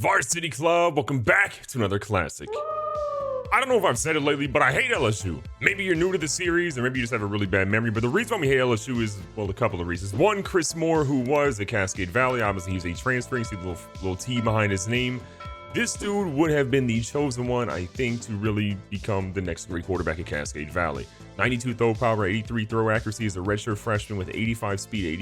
Varsity Club, welcome back to another classic. I don't know if I've said it lately, but I hate LSU. Maybe you're new to the series, or maybe you just have a really bad memory, but the reason why we hate LSU is, well, a couple of reasons. One, Chris Moore, who was at Cascade Valley, obviously he's a transfer, you see the little T behind his name. This dude would have been the chosen one, I think, to really become the next great quarterback at Cascade Valley. 92 throw power, 83 throw accuracy as a redshirt freshman with 81 speed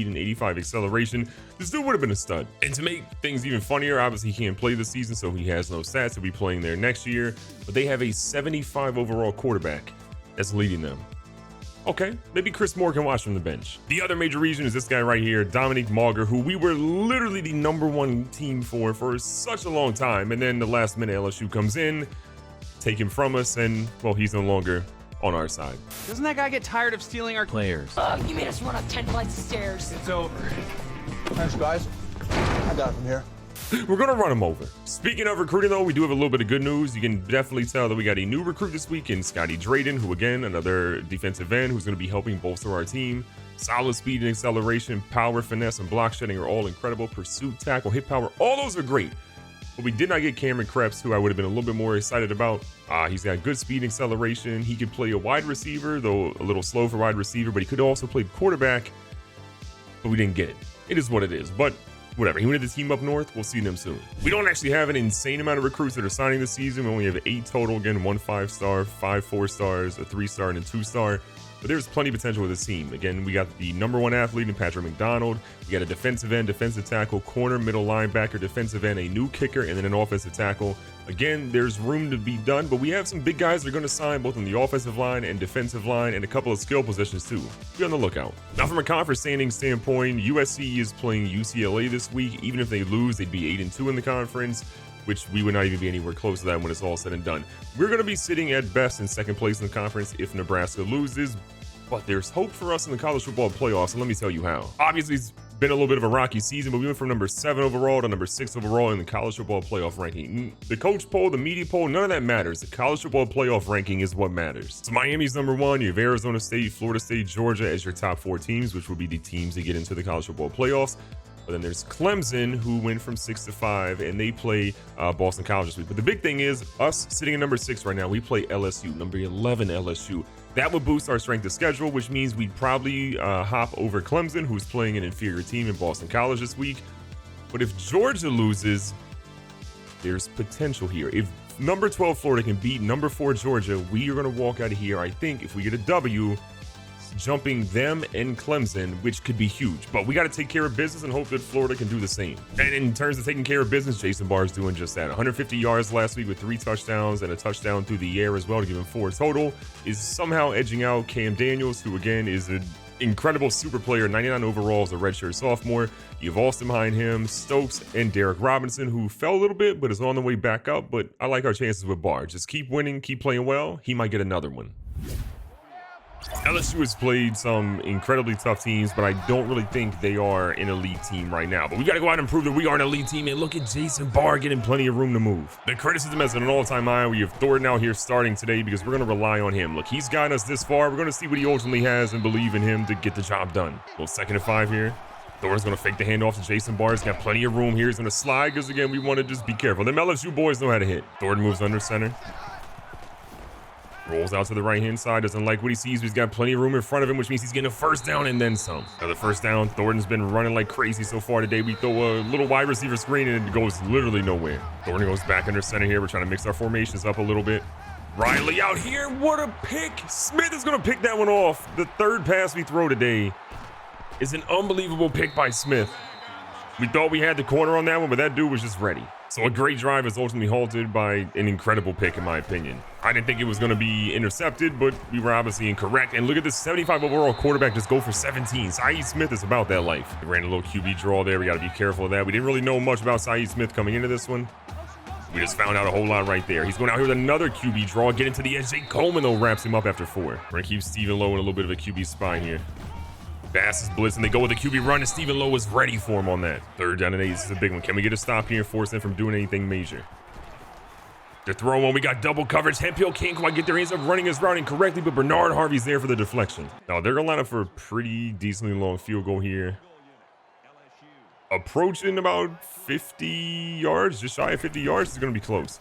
and 85 acceleration. This dude would have been a stud. And to make things even funnier, obviously he can't play this season, so he has no stats. He'll be playing there next year. But they have a 75 overall quarterback that's leading them. Okay, maybe Chris Moore can watch from the bench. The other major reason is this guy right here, Dominique Mauger, who we were literally the #1 team for such a long time. And then the last minute LSU comes in, take him from us, and, well, he's no longer on our side. Doesn't that guy get tired of stealing our players? You made us run up 10 flights of stairs. It's over. Thanks, guys. I got it from here. We're gonna run him over. Speaking of recruiting, though, we do have a little bit of good news. You can definitely tell that we got a new recruit this week in Scotty Drayden, who, again, another defensive end who's gonna be helping bolster our team. Solid speed and acceleration, power, finesse, and block shedding are all incredible. Pursuit, tackle, hit power, all those are great. But we did not get Cameron Krebs, who I would have been a little bit more excited about. He's got good speed and acceleration. He could play a wide receiver, though a little slow for wide receiver, but he could also play quarterback, but we didn't get it. It is what it is, but whatever. He went to the team up north. We'll see them soon. We don't actually have an insane amount of recruits that are signing this season. We only have 8 total. Again, 1 5-star, 5 4-stars, a 3-star, and a 2-star. But there's plenty of potential with this team. Again, we got the #1 athlete in Patrick McDonald. We got a defensive end, defensive tackle, corner, middle linebacker, defensive end, a new kicker, and then an offensive tackle. Again, there's room to be done, but we have some big guys that are going to sign both on the offensive line and defensive line, and a couple of skill positions too. Be on the lookout. Now, from a conference standing standpoint, USC is playing UCLA this week. Even if they lose, they'd be 8-2 in the conference, which we would not even be anywhere close to that when it's all said and done. We're going to be sitting at best in second place in the conference if Nebraska loses, but there's hope for us in the college football playoffs, and let me tell you how. Obviously, it's been a little bit of a rocky season, but we went from number 7 overall to number 6 overall in the college football playoff ranking. The coach poll, the media poll, none of that matters. The college football playoff ranking is what matters. So Miami's #1. You have Arizona State, Florida State, Georgia as your top 4 teams, which would be the teams that get into the college football playoffs. But then there's Clemson, who went from 6 to 5, and they play Boston College this week. But the big thing is, us sitting at number 6 right now, we play LSU, number 11 LSU. That would boost our strength of schedule, which means we'd probably hop over Clemson, who's playing an inferior team in Boston College this week. But if Georgia loses, there's potential here. If number 12 Florida can beat number 4 Georgia, we are going to walk out of here, I think, if we get a W, jumping them and Clemson, which could be huge. But we got to take care of business and hope that Florida can do the same. And in terms of taking care of business, Jason Barr is doing just that. 150 yards last week with 3 touchdowns and a touchdown through the air as well to give him 4 total. Is somehow edging out Cam Daniels, who again is an incredible super player, 99 overall as a redshirt sophomore. You have Austin behind him, Stokes, and Derek Robinson, who fell a little bit but is on the way back up. But I like our chances with Barr. Just keep winning, keep playing well. He might get another one. LSU has played some incredibly tough teams, but I don't really think they are an elite team right now. But we got to go out and prove that we are an elite team, and look at Jason Barr getting plenty of room to move. The criticism is at an all-time high. We have Thornton out here starting today because we're going to rely on him. Look, he's gotten us this far. We're going to see what he ultimately has and believe in him to get the job done. Well, 2nd and 5 here. Thornton's going to fake the handoff to Jason Barr. He's got plenty of room here. He's going to slide because, again, we want to just be careful. Them LSU boys know how to hit. Thornton moves under center. Rolls out to the right-hand side, doesn't like what he sees, but he's got plenty of room in front of him, which means he's getting a first down and then some. Another first down. Thornton's been running like crazy so far today. We throw a little wide receiver screen and it goes literally nowhere. Thornton goes back under center here. We're trying to mix our formations up a little bit. Riley out here. What a pick. Smith is going to pick that one off. The 3rd pass we throw today is an unbelievable pick by Smith. We thought we had the corner on that one, but that dude was just ready. So a great drive is ultimately halted by an incredible pick, in my opinion. I didn't think it was going to be intercepted, but we were obviously incorrect. And look at this 75 overall quarterback just go for 17. Saeed Smith is about that life. We ran a little QB draw there. We got to be careful of that. We didn't really know much about Saeed Smith coming into this one. We just found out a whole lot right there. He's going out here with another QB draw. Get into the edge. Jake Coleman, though, wraps him up after 4. We're going to keep Stephen Lowe in a little bit of a QB spy here. Bass is blitzing. They go with the QB run, and Stephen Lowe is ready for him on that. 3rd down and 8. This is a big one. Can we get a stop here and force them from doing anything major? They're throwing. We got double coverage. Hemphill can't quite get their hands up running his route incorrectly, but Bernard Harvey's there for the deflection. Now, they're going to line up for a pretty decently long field goal here. approaching about 50 yards, just shy of 50 yards. It's going to be close.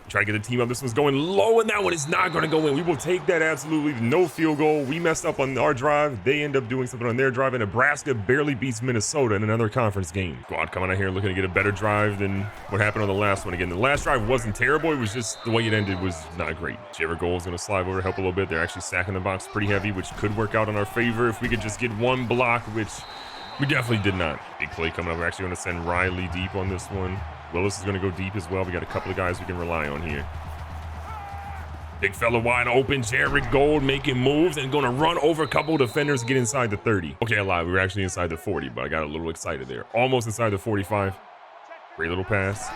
Try to get the team up. This one's going low, and that one is not going to go in. We will take that absolutely. No field goal. We messed up on our drive. They end up doing something on their drive, and Nebraska barely beats Minnesota in another conference game. Squad coming out here looking to get a better drive than what happened on the last one. Again, the last drive wasn't terrible. It was just the way it ended was not great. Jared Gold is going to slide over, help a little bit. They're actually sacking the box pretty heavy, which could work out in our favor if we could just get one block, which we definitely did not. Big play coming up. We're actually going to send Riley deep on this one. Willis is going to go deep as well. We got a couple of guys we can rely on here. Big fella wide open. Jared Gold making moves and going to run over a couple of defenders and get inside the 30. Okay, I lied. We were actually inside the 40, but I got a little excited there. Almost inside the 45. Great little pass.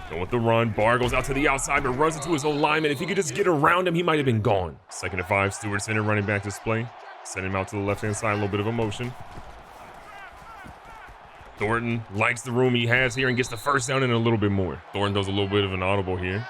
Going with the run. Barr goes out to the outside, but runs into his own lineman. If he could just get around him, he might have been gone. 2nd and 5. Stewart center running back display. Send him out to the left-hand side. A little bit of a motion. Thornton likes the room he has here and gets the first down and a little bit more. Thornton does a little bit of an audible here.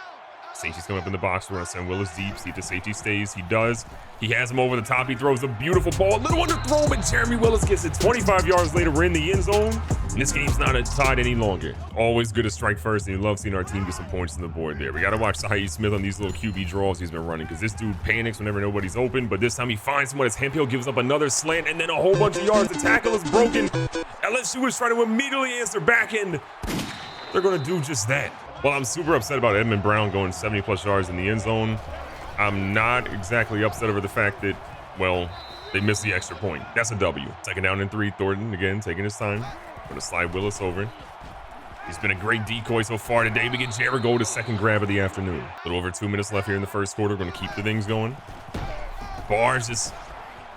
Safety's coming up in the box. We're going to send Willis deep. See if the safety stays. He does. He has him over the top. He throws a beautiful ball. A little underthrown, but Jeremy Willis gets it. 25 yards later, we're in the end zone. And this game's not tied any longer. Always good to strike first, and you love seeing our team get some points on the board there. We got to watch Saeed Smith on these little QB draws he's been running, because this dude panics whenever nobody's open, but this time he finds someone as Hemphill gives up another slant and then a whole bunch of yards. The tackle is broken. LSU is trying to immediately answer back, and they're going to do just that. Well, I'm super upset about Edmund Brown going 70-plus yards in the end zone. I'm not exactly upset over the fact that, well, they missed the extra point. That's a W. 2nd down and 3. Thornton, again, taking his time. Going to slide Willis over. He's been a great decoy so far today. We get Jared Gold, his 2nd grab of the afternoon. A little over 2 minutes left here in the first quarter. Going to keep the things going. Barr's just...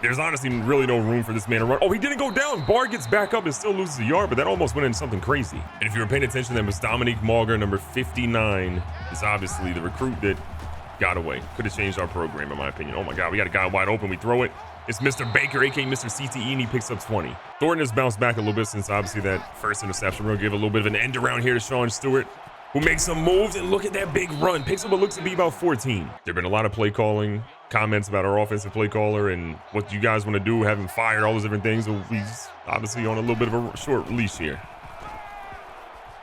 There's honestly really no room for this man to run. Oh, he didn't go down. Barr gets back up and still loses a yard, but that almost went into something crazy. And if you were paying attention, that was Dominique Mauger, number 59, is obviously the recruit that got away. Could have changed our program, in my opinion. Oh my God, we got a guy wide open. We throw it. It's Mr. Baker, aka Mr. CTE, and he picks up 20. Thornton has bounced back a little bit since obviously that first interception. We're gonna give a little bit of an end around here to Sean Stewart, who makes some moves, and look at that big run. Picks up what looks to be about 14. There've been a lot of play calling comments about our offensive play caller and what you guys want to do, have him fired, all those different things. So he's obviously on a little bit of a short leash here.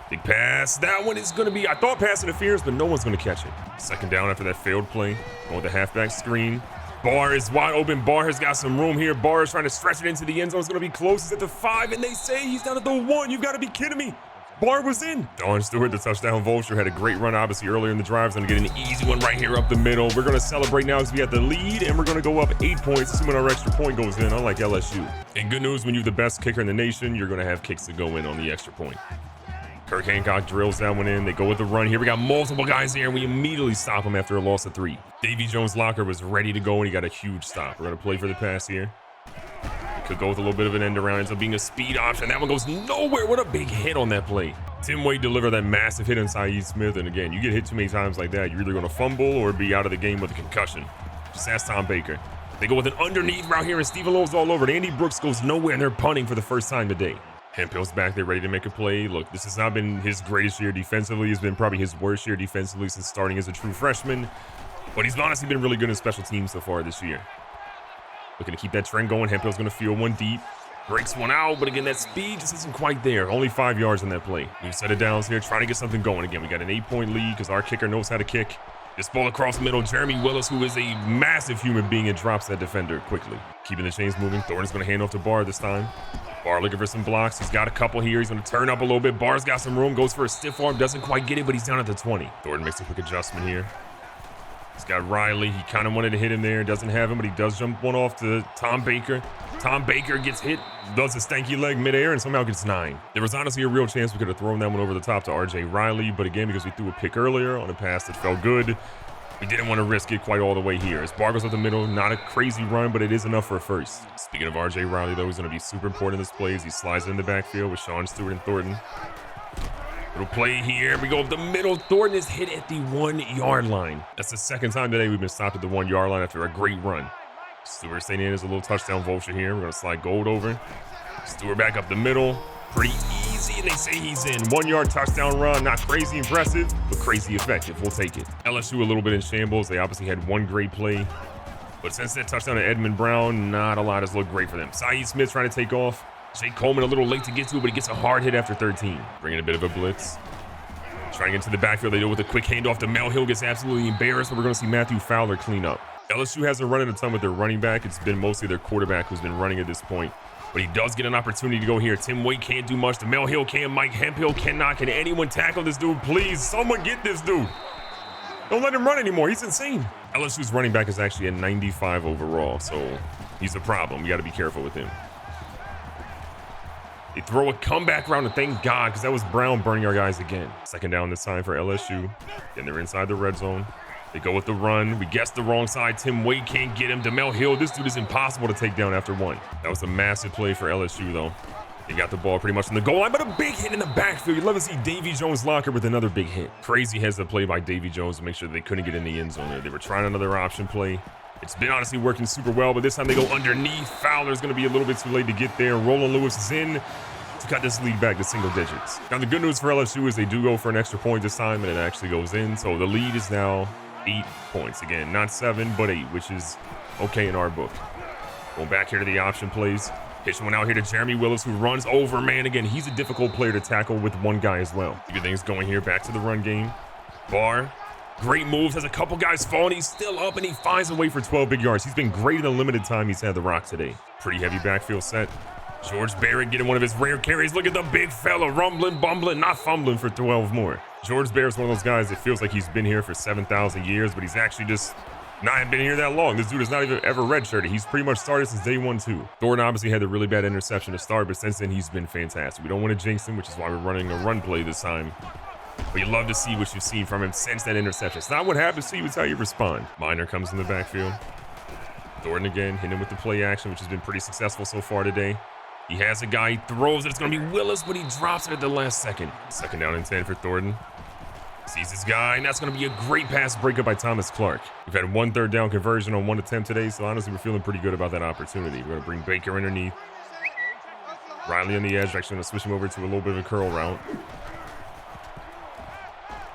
Big pass. That one is going to be, I thought pass interference, but no one's going to catch it. 2nd down after that failed play. Going with the halfback screen. Barr is wide open. Barr has got some room here. Barr is trying to stretch it into the end zone. It's going to be close. He's at the 5, and they say he's down at the 1. You've got to be kidding me. Barr was in. Dawn Stewart, the touchdown vulture, had a great run obviously earlier in the drive. Going to get an easy one right here up the middle. We're going to celebrate now because we have the lead, and we're going to go up 8 points assuming our extra point goes in, unlike LSU. And good news, when you have the best kicker in the nation, you're going to have kicks that go in on the extra point. Kirk Hancock drills that one in. They go with the run here. We got multiple guys here, and we immediately stop them after a loss of 3. Davy Jones-Locker was ready to go, and he got a huge stop. We're going to play for the pass here. Could go with a little bit of an end around. Ends up being a speed option. That one goes nowhere. What a big hit on that play. Tim Wade delivered that massive hit on Saeed Smith. And again, you get hit too many times like that, you're either going to fumble or be out of the game with a concussion. Just ask Tom Baker. They go with an underneath route here, and Stephen Lowe's all over it. Andy Brooks goes nowhere, and they're punting for the first time today. Hemphill's back there ready to make a play. Look, this has not been his greatest year defensively. It's been probably his worst year defensively since starting as a true freshman. But he's honestly been really good in special teams so far this year. Looking to keep that trend going. Hemphill's going to field one deep. Breaks one out, but again, that speed just isn't quite there. Only 5 yards on that play. New set of downs here, trying to get something going. Again, we got an 8-point lead because our kicker knows how to kick. This ball across the middle. Jeremy Willis, who is a massive human being, and drops that defender quickly. Keeping the chains moving. Thornton's going to hand off to Barr this time. Barr looking for some blocks. He's got a couple here. He's going to turn up a little bit. Barr's got some room. Goes for a stiff arm. Doesn't quite get it, but he's down at the 20. Thornton makes a quick adjustment here. He's got Riley. He kind of wanted to hit him there. Doesn't have him, but he does jump one off to Tom Baker. Tom Baker gets hit, does a stanky leg midair, and somehow gets 9. There was honestly a real chance we could have thrown that one over the top to RJ Riley, but again, because we threw a pick earlier on a pass that felt good, we didn't want to risk it quite all the way here. As Barr goes up the middle, not a crazy run, but it is enough for a first. Speaking of RJ Riley, though, he's going to be super important in this play as he slides in the backfield with Sean Stewart and Thornton. Little play here. We go up the middle. Thornton is hit at the 1-yard line. That's the second time today we've been stopped at the 1-yard line after a great run. Stewart staying in as a little touchdown vulture here. We're going to slide Gold over. Stewart back up the middle. Pretty easy, and they say he's in. 1-yard touchdown run. Not crazy impressive, but crazy effective. We'll take it. LSU a little bit in shambles. They obviously had one great play, but since that touchdown to Edmund Brown, not a lot has looked great for them. Saeed Smith trying to take off. Jake Coleman a little late to get to it, but he gets a hard hit after 13. Bringing a bit of a blitz. Trying to get into the backfield. They do it with a quick handoff to Mel Hill. Gets absolutely embarrassed, but we're going to see Matthew Fowler clean up. LSU hasn't run it a ton with their running back. It's been mostly their quarterback who's been running at this point. But he does get an opportunity to go here. Tim Wade can't do much. Mel Hill can. Mike Hemphill cannot. Can anyone tackle this dude? Please, someone get this dude. Don't let him run anymore. He's insane. LSU's running back is actually a 95 overall, so he's a problem. You got to be careful with him. They throw a comeback round, and thank God, because that was Brown burning our guys again. Second down this time for LSU. Then they're inside the red zone. They go with the run. We guessed the wrong side. Tim Wade can't get him. DeMel Hill, this dude is impossible to take down after one. That was a massive play for LSU, though. They got the ball pretty much in the goal line, but a big hit in the backfield. You'd love to see Davy Jones locker with another big hit. Crazy heads up play by Davy Jones to make sure they couldn't get in the end zone there. They were trying another option play. It's been honestly working super well, but this time they go underneath. Fowler's going to be a little bit too late to get there. Roland Lewis is in to cut this lead back to single digits. Now, the good news for LSU is they do go for an extra point this time, and it actually goes in. So the lead is now 8 points. Again, not 7, but 8, which is okay in our book. Going back here to the option plays. Pitch one out here to Jeremy Willis, who runs over, man. Again, he's a difficult player to tackle with one guy as well. Good things going here. Back to the run game. Barr, great moves. Has a couple guys falling. He's still up, and he finds a way for 12 big yards. He's been great in the limited time he's had the rock today. Pretty heavy backfield set. George Barrett getting one of his rare carries. Look at the big fella, rumbling, bumbling, not fumbling for 12 more. George Barrett's one of those guys that feels like he's been here for 7,000 years, but he's actually just not been here that long. This dude has not even ever redshirted. He's pretty much started since day 1, too. Thornton obviously had a really bad interception to start, but since then he's been fantastic. We don't want to jinx him, which is why we're running a run play this time. But you love to see what you've seen from him since that interception. It's not what happens to you, it's how you respond. Minor comes in the backfield. Thornton again, hitting him with the play action, which has been pretty successful so far today. He has a guy, he throws it. It's going to be Willis, but he drops it at the last second. Second down and 10 for Thornton. Sees his guy, and that's going to be a great pass breakup by Thomas Clark. We've had 1 third down conversion on 1 attempt today, so honestly, we're feeling pretty good about that opportunity. We're going to bring Baker underneath. Riley on the edge. Actually going to switch him over to a little bit of a curl route.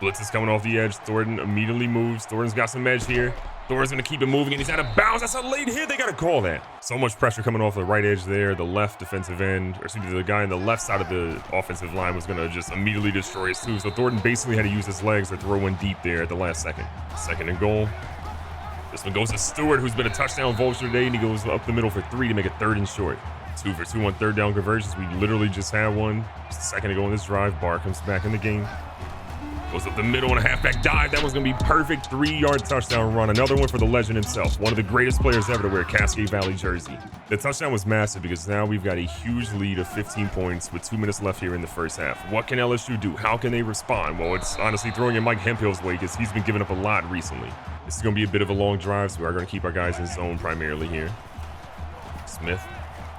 Blitz is coming off the edge. Thornton immediately moves. Thornton's got some edge here. Thornton's going to keep it moving, and he's out of bounds. That's a late hit. They got to call that. So much pressure coming off the right edge there. The left defensive end, or excuse me, the guy on the left side of the offensive line was going to just immediately destroy us too. So Thornton basically had to use his legs to throw in deep there at the last second. Second and goal. This one goes to Stewart, who's been a touchdown vulture today, and he goes up the middle for 3 to make it 3rd and short. 2 for 2 on third down conversions. We literally just had one just a second ago in this drive. Barr comes back in the game. Goes up the middle on a halfback dive. That was going to be perfect. 3-yard touchdown run. Another one for the legend himself. One of the greatest players ever to wear a Cascade Valley jersey. The touchdown was massive because now we've got a huge lead of 15 points with 2 minutes left here in the first half. What can LSU do? How can they respond? Well, it's honestly throwing in Mike Hemphill's way because he's been giving up a lot recently. This is going to be a bit of a long drive, so we are going to keep our guys in zone primarily here. Smith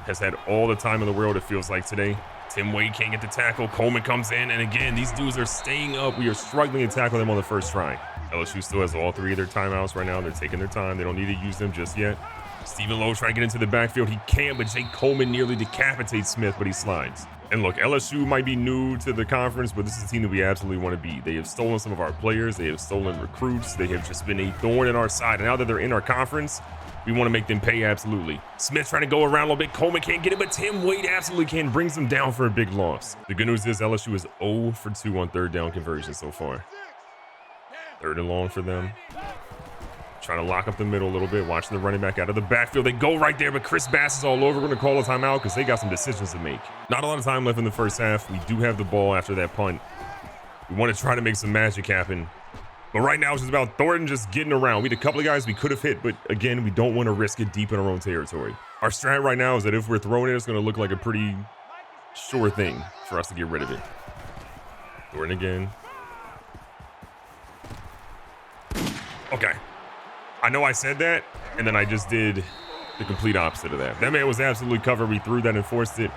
has had all the time in the world, it feels like, today. Tim Wade can't get the tackle. Coleman comes in, and again, these dudes are staying up. We are struggling to tackle them on the first try. LSU still has all 3 of their timeouts right now. They're taking their time. They don't need to use them just yet. Stephen Lowe trying to get into the backfield. He can, but Jake Coleman nearly decapitates Smith, but he slides. And look, LSU might be new to the conference, but this is a team that we absolutely want to beat. They have stolen some of our players. They have stolen recruits. They have just been a thorn in our side. And now that they're in our conference, we want to make them pay absolutely. Smith trying to go around a little bit. Coleman can't get it, but Tim Wade absolutely can. Brings them down for a big loss. The good news is LSU is 0 for 2 on third down conversion so far. 3rd and long for them. Trying to lock up the middle a little bit. Watching the running back out of the backfield. They go right there, but Chris Bass is all over. We're going to call a timeout because they got some decisions to make. Not a lot of time left in the first half. We do have the ball after that punt. We want to try to make some magic happen. But right now, it's just about Thornton just getting around. We had a couple of guys we could have hit, but again, we don't want to risk it deep in our own territory. Our strat right now is that if we're throwing it, it's going to look like a pretty sure thing for us to get rid of it. Thornton again. Okay. I know I said that, and then I just did the complete opposite of that. That man was absolutely covered. We threw that and forced it.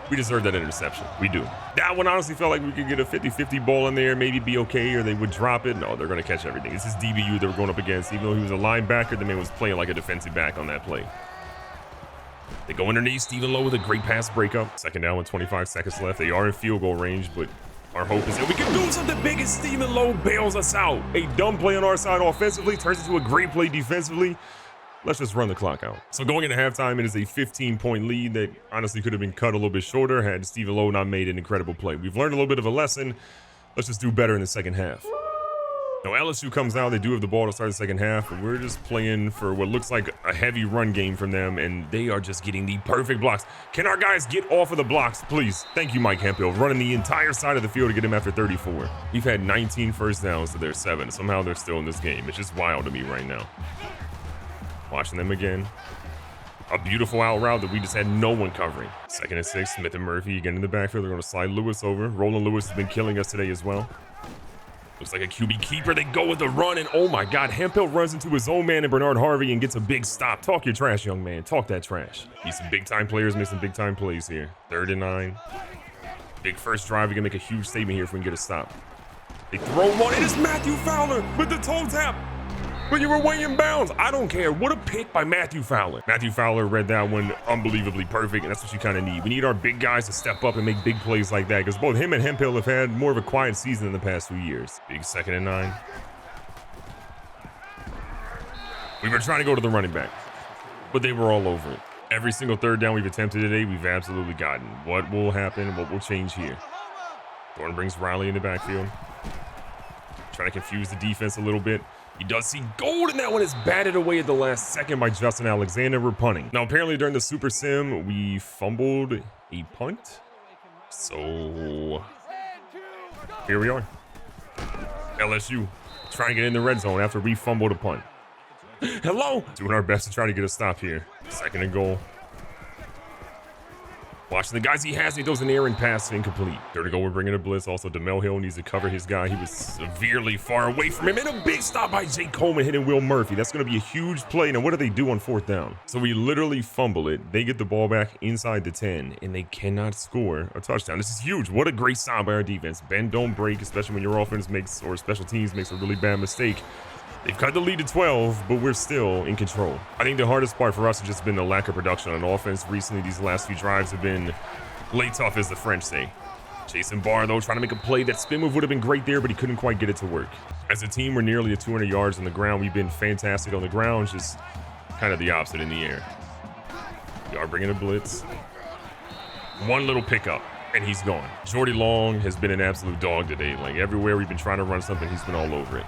We deserve that interception. We do. That one honestly felt like we could get a 50-50 ball in there, maybe be okay, or they would drop it. No, they're going to catch everything. This is DBU that we're going up against. Even though he was a linebacker, the man was playing like a defensive back on that play. They go underneath. Stephen Lowe with a great pass breakup. Second down with 25 seconds left. They are in field goal range, but our hope is that we can do something big as Stephen Lowe bails us out. A dumb play on our side offensively turns into a great play defensively. let's just run the clock out. So going into halftime, it is a 15-point lead that honestly could have been cut a little bit shorter had Stephen Lowe not made an incredible play. We've learned a little bit of a lesson. Let's just do better in the second half. Now LSU comes out, they do have the ball to start the second half, but we're just playing for what looks like a heavy run game from them, and they are just getting the perfect blocks. Can our guys get off of the blocks, please? Thank you, Mike Hemphill, running the entire side of the field to get him after 34. We've had 19 first downs to their 7. Somehow they're still in this game. It's just wild to me right now. Watching them again. A beautiful out route that we just had no one covering. 2nd and 6, Smith and Murphy again in the backfield. They're going to slide Lewis over. Roland Lewis has been killing us today as well. Looks like a QB keeper. They go with the run, and oh my God, Hemphill runs into his own man and Bernard Harvey and gets a big stop. Talk your trash, young man. Talk that trash. He's some big-time players, make some big-time plays here. 3rd and 9. Big first drive. We can make a huge statement here if we can get a stop. They throw one. It is Matthew Fowler with the toe tap. But you were way in bounds. I don't care. What a pick by Matthew Fowler. Matthew Fowler read that one unbelievably perfect, and that's what you kind of need. We need our big guys to step up and make big plays like that, because both him and Hemphill have had more of a quiet season in the past few years. Big 2nd and 9. We were trying to go to the running back, but they were all over it. Every single 3rd down we've attempted today, we've absolutely gotten. What will happen? What will change here? Thorne brings Riley in the backfield. Trying to confuse the defense a little bit. He does see gold, and that one is batted away at the last second by Justin Alexander. We're punting. Now, apparently during the Super Sim, we fumbled a punt. So here we are. LSU trying to get in the red zone after we fumbled a punt. Hello. Doing our best to try to get a stop here. 2nd and goal. Watching the guys he has, he throws an errant pass, incomplete. 3rd and goal, we're bringing a blitz. Also, DeMel Hill needs to cover his guy. He was severely far away from him. And a big stop by Jake Coleman hitting Will Murphy. That's going to be a huge play. Now, what do they do on 4th down? So we literally fumble it. They get the ball back inside the 10, and they cannot score a touchdown. This is huge. What a great stop by our defense. Bend, don't break, especially when your offense makes, or special teams makes a really bad mistake. They've cut the lead to 12, but we're still in control. I think the hardest part for us has just been the lack of production on offense recently. These last few drives have been lay tough, as the French say. Jason Barr, though, trying to make a play. That spin move would have been great there, but he couldn't quite get it to work. As a team, we're nearly at 200 yards on the ground. We've been fantastic on the ground, just kind of the opposite in the air. We are bringing a blitz. One little pickup, and he's gone. Jordy Long has been an absolute dog today. Like, everywhere we've been trying to run something, he's been all over it.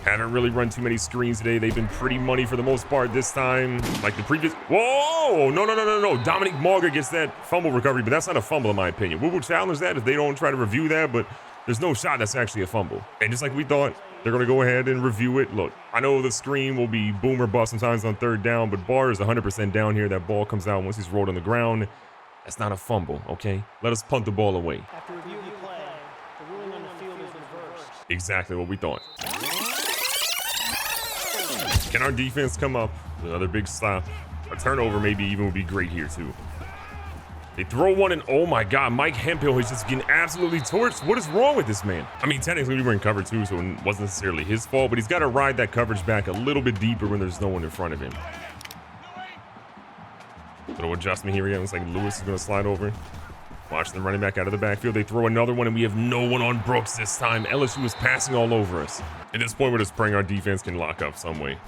Haven't really run too many screens today. They've been pretty money for the most part this time. Like the previous. Whoa! No. Dominic Mauger gets that fumble recovery, but that's not a fumble in my opinion. We will challenge that if they don't try to review that, but there's no shot that's actually a fumble. And just like we thought, they're going to go ahead and review it. Look, I know the screen will be boom or bust sometimes on 3rd down, but Barr is 100% down here. That ball comes out once he's rolled on the ground. That's not a fumble, okay? Let us punt the ball away. After reviewing the play, the ruling on the field is reversed. Exactly what we thought. Can our defense come up with another big stop? A turnover maybe even would be great here too. They throw one, and oh my God, Mike Hemphill is just getting absolutely torched. What is wrong with this man? I mean, technically we were in cover too, so it wasn't necessarily his fault, but he's got to ride that coverage back a little bit deeper when there's no one in front of him. Little adjustment here again. Looks like Lewis is going to slide over. Watch them running back out of the backfield. They throw another one, and we have no one on Brooks this time. LSU is passing all over us. At this point, we're just praying our defense can lock up some way.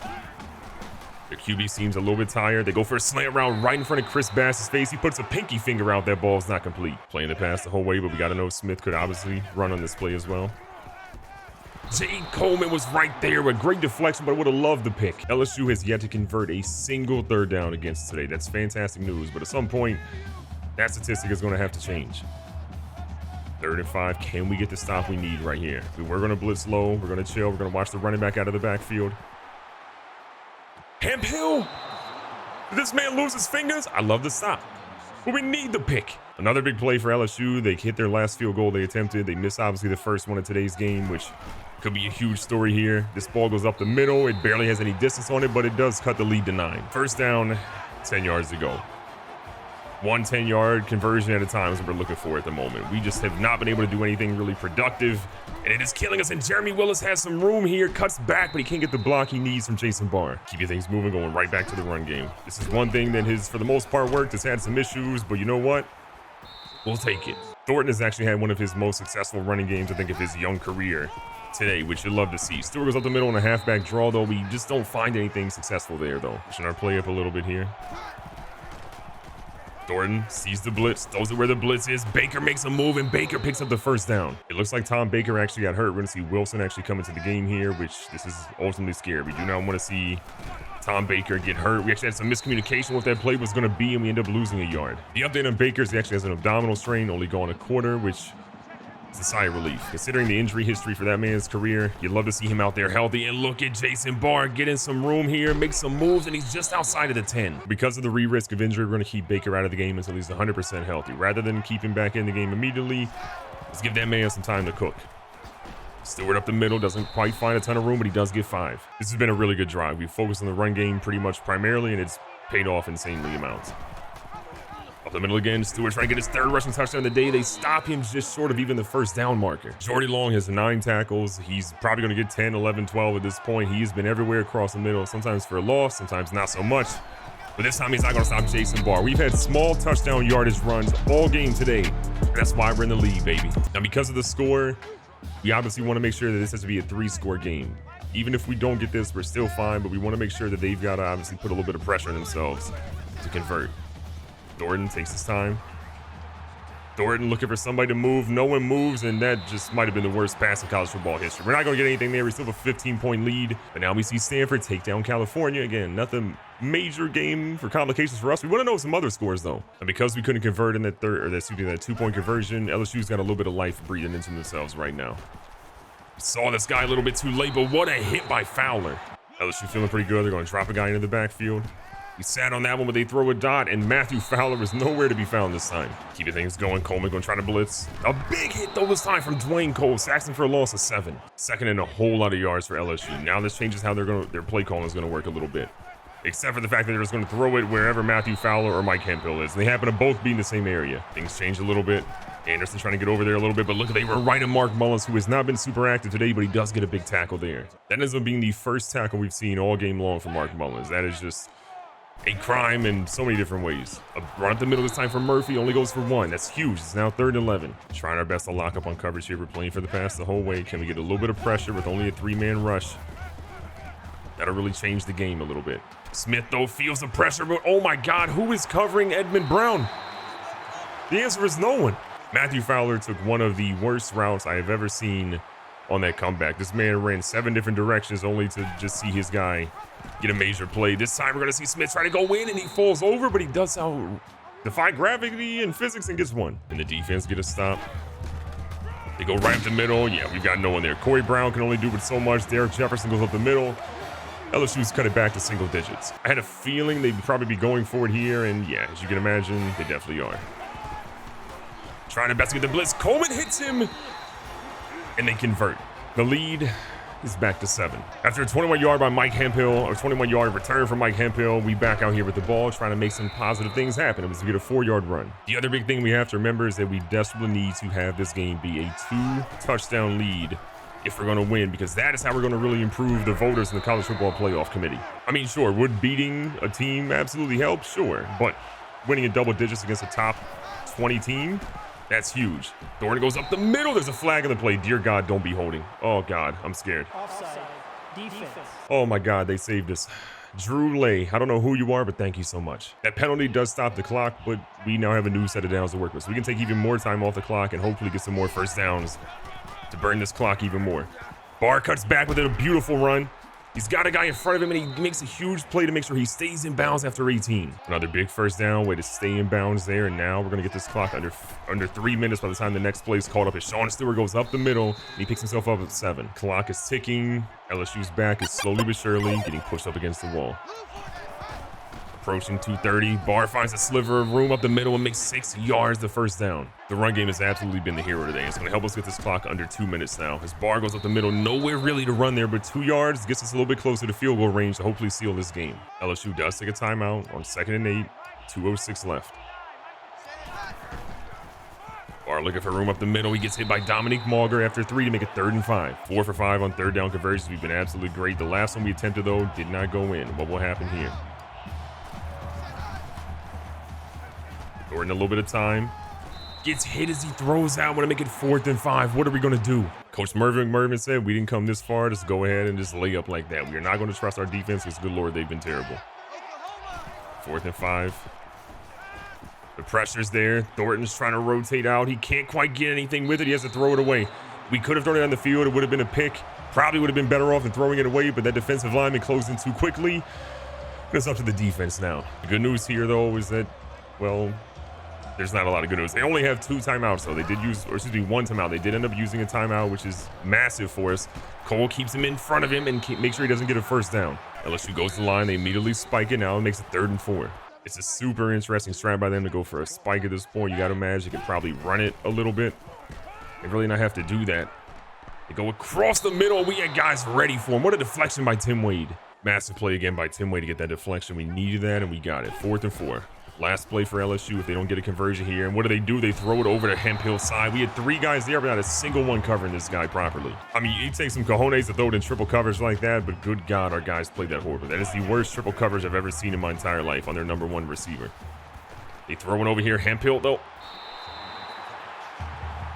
Their QB seems a little bit tired. They go for a slant route right in front of Chris Bass's face. He puts a pinky finger out. That ball is not complete. Playing the pass the whole way, but we got to know Smith could obviously run on this play as well. Jake Coleman was right there with great deflection, but I would have loved the pick. LSU has yet to convert a single 3rd down against today. That's fantastic news, but at some point, that statistic is going to have to change. 3rd and 5. Can we get the stop we need right here? We're going to blitz low. We're going to chill. We're going to watch the running back out of the backfield. Hemphill! Did this man lose his fingers? I love the stop. But we need the pick. Another big play for LSU. They hit their last field goal they attempted. They missed, obviously, the first one of today's game, which could be a huge story here. This ball goes up the middle. It barely has any distance on it, but it does cut the lead to 9. 1st down, 10 yards to go. 1 10-yard conversion at a time is what we're looking for at the moment. We just have not been able to do anything really productive, and it is killing us. And Jeremy Willis has some room here, cuts back, but he can't get the block he needs from Jason Barr. Keeping things moving, going right back to the run game. This is one thing that has, for the most part, worked. It's had some issues, but you know what? We'll take it. Thornton has actually had one of his most successful running games, I think, of his young career today, which you'd love to see. Stewart goes up the middle in a halfback draw, though. We just don't find anything successful there, though. Pushing our play up a little bit here. Thornton sees the blitz, throws it where the blitz is. Baker makes a move, and Baker picks up the first down. It looks like Tom Baker actually got hurt. We're going to see Wilson actually come into the game here, which this is ultimately scary. We do not want to see Tom Baker get hurt. We actually had some miscommunication what that play was going to be, and we end up losing a yard. The update on Baker is he actually has an abdominal strain, only going a quarter, which is a sigh of relief. Considering the injury history for that man's career, you'd love to see him out there healthy. And look at Jason Barr get in some room here, make some moves, and he's just outside of the 10. Because of the risk of injury, we're going to keep Baker out of the game until he's 100% healthy. Rather than keep him back in the game immediately, let's give that man some time to cook. Stewart up the middle, doesn't quite find a ton of room, but he does get 5. This has been a really good drive. We've focused on the run game pretty much primarily, and it's paid off insanely amounts. Up the middle again, Stewart trying to get his 3rd rushing touchdown of the day. They stop him just short of even the first down marker. Jordy Long has 9 tackles. He's probably going to get 10, 11, 12 at this point. He has been everywhere across the middle, sometimes for a loss, sometimes not so much. But this time he's not going to stop Jason Barr. We've had small touchdown yardage runs all game today. That's why we're in the lead, baby. Now, because of the score, we obviously want to make sure that this has to be a 3-score game. Even if we don't get this, we're still fine, but we want to make sure that they've got to obviously put a little bit of pressure on themselves to convert. Thornton takes his time. Thornton looking for somebody to move. No one moves, and that just might have been the worst pass in college football history. We're not going to get anything there. We still have a 15-point lead, but now we see Stanford take down California. Again, nothing major game for complications for us. We want to know some other scores, though. And because we couldn't convert in that 2-point conversion, LSU's got a little bit of life breathing into themselves right now. We saw this guy a little bit too late, but what a hit by Fowler. LSU feeling pretty good. They're going to drop a guy into the backfield. We sat on that one, but they throw a dot, and Matthew Fowler is nowhere to be found this time. Keeping things going. Coleman going to try to blitz. A big hit, though, this time from Dwayne Cole. Saxon for a loss of 7. Second and a whole lot of yards for LSU. Now this changes how their play calling is going to work a little bit. Except for the fact that they're just going to throw it wherever Matthew Fowler or Mike Hemphill is. And they happen to both be in the same area. Things change a little bit. Anderson trying to get over there a little bit, but look, they were right at Mark Mullins, who has not been super active today, but he does get a big tackle there. That ends up being the first tackle we've seen all game long from Mark Mullins. That is just a crime in so many different ways. A run up the middle this time for Murphy, only goes for 1. That's huge. It's now 3rd and 11. Trying our best to lock up on coverage here. We're playing for the pass the whole way. Can we get a little bit of pressure with only a 3-man rush? That'll really change the game a little bit. Smith, though, feels the pressure, but oh my God, who is covering Edmund Brown? The answer is no one. Matthew Fowler took one of the worst routes I have ever seen on that comeback. This man ran 7 different directions only to just see his guy get a major play. This time we're going to see Smith try to go in, and he falls over, but he does defy gravity and physics and gets 1. And the defense get a stop. They go right up the middle. Yeah, we've got no one there. Corey Brown can only do it so much. Derek Jefferson goes up the middle. LSU's cut it back to single digits. I had a feeling they'd probably be going for it here, and yeah, as you can imagine, they definitely are. Trying to best get the blitz. Coleman hits him, and they convert. The lead is back to 7. After a 21-yard by Mike Hemphill, or 21-yard return from Mike Hemphill, we back out here with the ball, trying to make some positive things happen. It was to get a 4-yard run. The other big thing we have to remember is that we desperately need to have this game be a 2-touchdown lead if we're going to win, because that is how we're going to really improve the voters in the College Football Playoff Committee. I mean, sure, would beating a team absolutely help? Sure, but winning in double digits against a top 20 team, that's huge. Thornton goes up the middle. There's a flag in the play. Dear God, don't be holding. Oh, God, I'm scared. Offside. Defense. Oh, my God, they saved us. Drew Lay, I don't know who you are, but thank you so much. That penalty does stop the clock, but we now have a new set of downs to work with. So we can take even more time off the clock and hopefully get some more first downs to burn this clock even more. Barr cuts back with a beautiful run. He's got a guy in front of him, and he makes a huge play to make sure he stays in bounds after 18. Another big first down, way to stay in bounds there, and now we're going to get this clock under 3 minutes by the time the next play is called up. As Sean Stewart goes up the middle, and he picks himself up at 7. Clock is ticking. LSU's back is slowly but surely getting pushed up against the wall. Approaching 2:30, Barr finds a sliver of room up the middle and makes 6 yards the first down. The run game has absolutely been the hero today. It's going to help us get this clock under 2 minutes now. As Barr goes up the middle, nowhere really to run there, but 2 yards gets us a little bit closer to field goal range to hopefully seal this game. LSU does take a timeout on 2nd and 8, 2:06 left. Barr looking for room up the middle. He gets hit by Dominique Mauger after 3 to make it 3rd and 5. 4 for 5 on 3rd down conversions. We've been absolutely great. The last one we attempted, though, did not go in. What will happen here? Thornton a little bit of time. Gets hit as he throws out. Want to make it 4th and 5. What are we going to do? Coach Mervin McMervin said we didn't come this far. Just go ahead and just lay up like that. We are not going to trust our defense because, good Lord, they've been terrible. 4th and 5. The pressure's there. Thornton's trying to rotate out. He can't quite get anything with it. He has to throw it away. We could have thrown it on the field. It would have been a pick. Probably would have been better off than throwing it away, but that defensive lineman closed in too quickly. It's up to the defense now. The good news here, though, is that, well, there's not a lot of good news. They only have 2 timeouts, though. They did use, or excuse me, 1 timeout. They did end up using a timeout, which is massive for us. Cole keeps him in front of him and make sure he doesn't get a first down. LSU goes to the line. They immediately spike it now. It makes it 3rd and 4. It's a super interesting strat by them to go for a spike at this point. You got to imagine you can probably run it a little bit. They really not have to do that. They go across the middle. We had guys ready for him. What a deflection by Tim Wade. Massive play again by Tim Wade to get that deflection. We needed that, and we got it. 4th and 4. Last play for LSU if they don't get a conversion here. And what do? They throw it over to Hemphill's side. We had 3 guys there, but not a single one covering this guy properly. I mean, you take some cojones to throw it in triple coverage like that, but good God, our guys played that horrible. That is the worst triple coverage I've ever seen in my entire life on their #1 receiver. They throw it over here. Hemphill, though.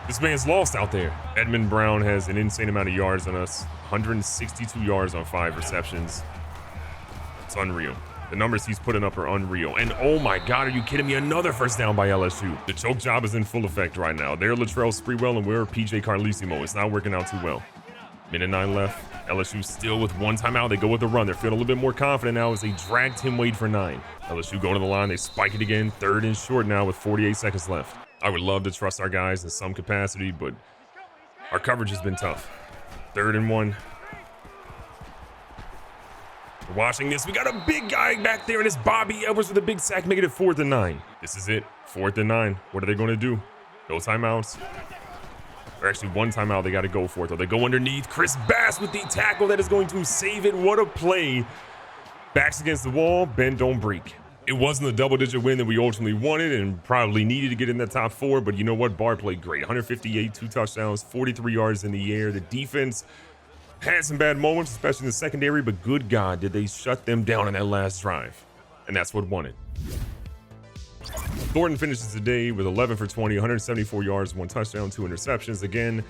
This man's lost out there. Edmund Brown has an insane amount of yards on us. 162 yards on 5 receptions. It's unreal. The numbers he's putting up are unreal. And oh my God, are you kidding me? Another first down by LSU. The choke job is in full effect right now. They're Latrell Sprewell and we're PJ Carlesimo. It's not working out too well. 1:09 left. LSU still with 1 timeout. They go with the run. They're feeling a little bit more confident now as they drag Tim Wade for 9. LSU go to the line. They spike it again. 3rd and short now with 48 seconds left. I would love to trust our guys in some capacity, but our coverage has been tough. 3rd and 1. We're watching this. We got a big guy back there, and it's Bobby Edwards with a big sack, making it 4th and 9. This is it. 4th and 9. What are they going to do? No timeouts. Or actually 1 timeout they got to go for it, though. They go underneath. Chris Bass with the tackle that is going to save it. What a play. Backs against the wall. Bend, don't break. It wasn't the double-digit win that we ultimately wanted and probably needed to get in that top 4, but you know what? Barr played great. 158, 2 touchdowns, 43 yards in the air. The defense had some bad moments, especially in the secondary, but good God, did they shut them down in that last drive. And that's what won it. Thornton finishes the day with 11 for 20, 174 yards, 1 touchdown, 2 interceptions. Again,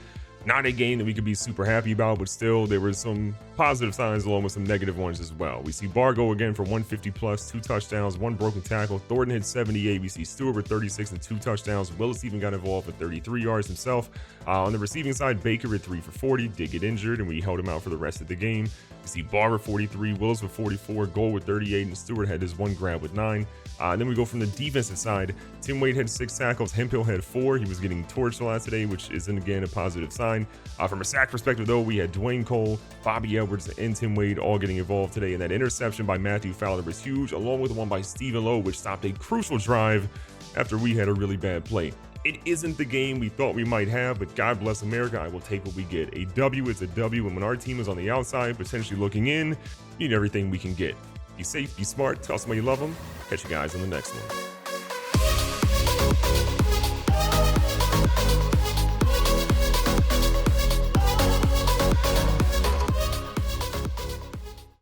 not a game that we could be super happy about, but still there were some positive signs along with some negative ones as well. We see Barr go again for 150 plus, 2 touchdowns, 1 broken tackle. Thornton hit 78. We see Stewart with 36 and 2 touchdowns. Willis even got involved with 33 yards himself. On the receiving side, Baker at 3 for 40, did get injured, and we held him out for the rest of the game. We see Barr with 43, Willis with 44, Gold with 38, and Stewart had his 1 grab with 9. And then we go from the defensive side. Tim Wade had 6 tackles. Hemphill had 4. He was getting torched a lot today, which isn't, again, a positive sign. From a sack perspective, though, we had Dwayne Cole, Bobby Edwards, and Tim Wade all getting involved today. And that interception by Matthew Fowler was huge, along with the one by Stephen Lowe, which stopped a crucial drive after we had a really bad play. It isn't the game we thought we might have, but God bless America, I will take what we get. A W is a W, and when our team is on the outside, potentially looking in, you need everything we can get. Be safe, be smart, tell somebody you love them. Catch you guys on the next one.